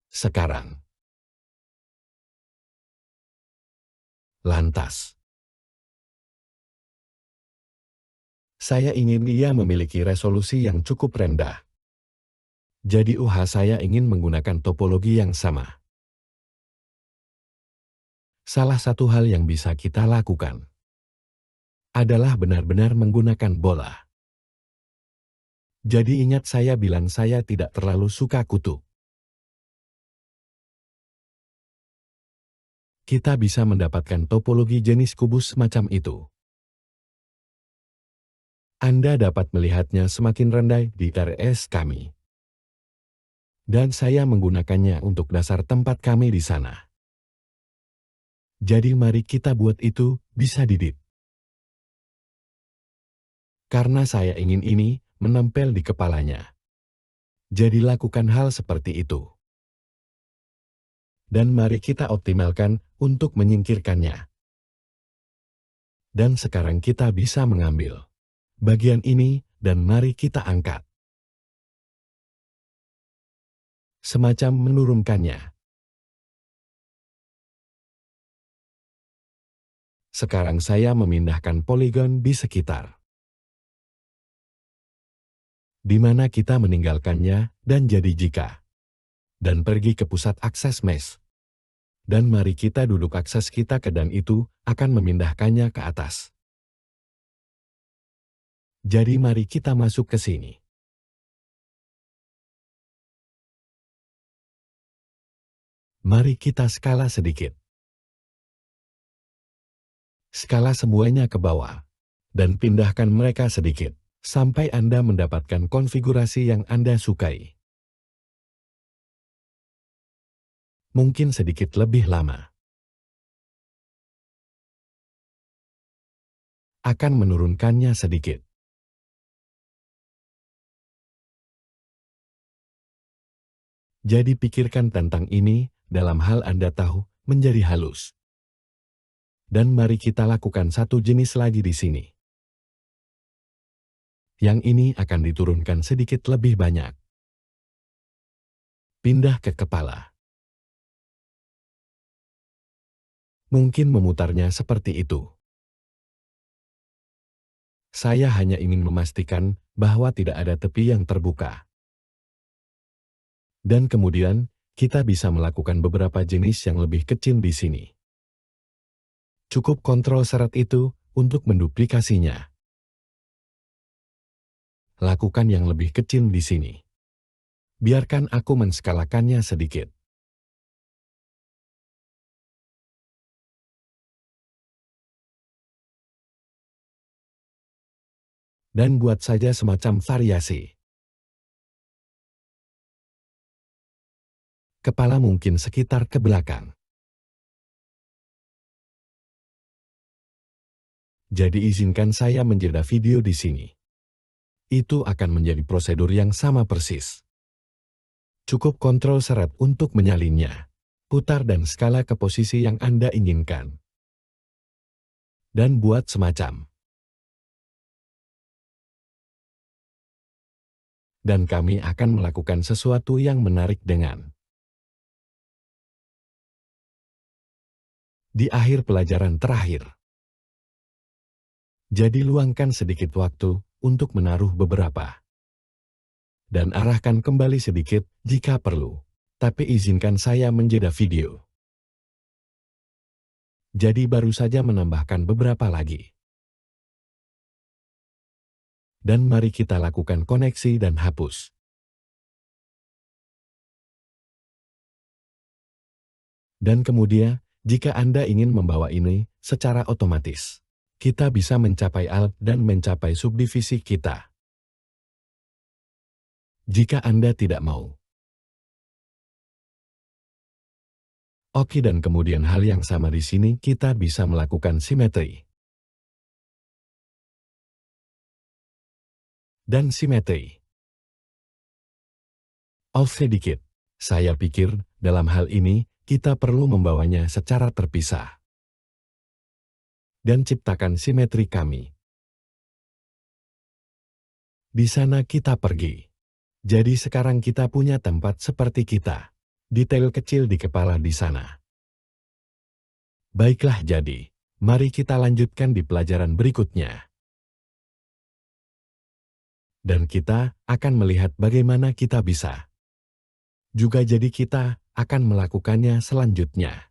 sekarang. Lantas, saya ingin ia memiliki resolusi yang cukup rendah. Jadi saya ingin menggunakan topologi yang sama. Salah satu hal yang bisa kita lakukan adalah benar-benar menggunakan bola. Jadi ingat saya bilang saya tidak terlalu suka kutu. Kita bisa mendapatkan topologi jenis kubus semacam itu. Anda dapat melihatnya semakin rendah di RS kami. Dan saya menggunakannya untuk dasar tempat kami di sana. Jadi mari kita buat itu bisa didit. Karena saya ingin ini menempel di kepalanya. Jadi lakukan hal seperti itu. Dan mari kita optimalkan untuk menyingkirkannya. Dan sekarang kita bisa mengambil bagian ini dan mari kita angkat. Semacam menurunkannya. Sekarang saya memindahkan poligon di sekitar. Di mana kita meninggalkannya dan jadi jika. Dan pergi ke pusat akses mesh. Dan mari kita duduk akses kita ke dan itu akan memindahkannya ke atas. Jadi mari kita masuk ke sini. Mari kita skala sedikit. Skala semuanya ke bawah. Dan pindahkan mereka sedikit. Sampai Anda mendapatkan konfigurasi yang Anda sukai. Mungkin sedikit lebih lama. Akan menurunkannya sedikit. Jadi pikirkan tentang ini dalam hal Anda tahu menjadi halus. Dan mari kita lakukan satu jenis lagi di sini. Yang ini akan diturunkan sedikit lebih banyak. Pindah ke kepala. Mungkin memutarnya seperti itu. Saya hanya ingin memastikan bahwa tidak ada tepi yang terbuka. Dan kemudian, kita bisa melakukan beberapa jenis yang lebih kecil di sini. Cukup kontrol seret itu untuk menduplikasinya. Lakukan yang lebih kecil di sini. Biarkan aku menskalakannya sedikit. Dan buat saja semacam variasi. Kepala mungkin sekitar ke belakang. Jadi izinkan saya menjeda video di sini. Itu akan menjadi prosedur yang sama persis. Cukup kontrol seret untuk menyalinnya. Putar dan skala ke posisi yang Anda inginkan. Dan buat semacam. Dan kami akan melakukan sesuatu yang menarik dengan. Di akhir pelajaran terakhir. Jadi luangkan sedikit waktu untuk menaruh beberapa. Dan arahkan kembali sedikit jika perlu. Tapi izinkan saya menjeda video. Jadi baru saja menambahkan beberapa lagi. Dan mari kita lakukan koneksi dan hapus. Dan kemudian, jika Anda ingin membawa ini secara otomatis, kita bisa mencapai alt dan mencapai subdivisi kita. Jika Anda tidak mau. Oke, dan kemudian hal yang sama di sini kita bisa melakukan simetri. Dan simetri. Off sedikit. Saya pikir, dalam hal ini, kita perlu membawanya secara terpisah. Dan ciptakan simetri kami. Di sana kita pergi. Jadi sekarang kita punya tempat seperti kita. detail kecil di kepala di sana. Baiklah jadi, mari kita lanjutkan di pelajaran berikutnya. Dan kita akan melihat bagaimana kita bisa juga jadi kita akan melakukannya selanjutnya.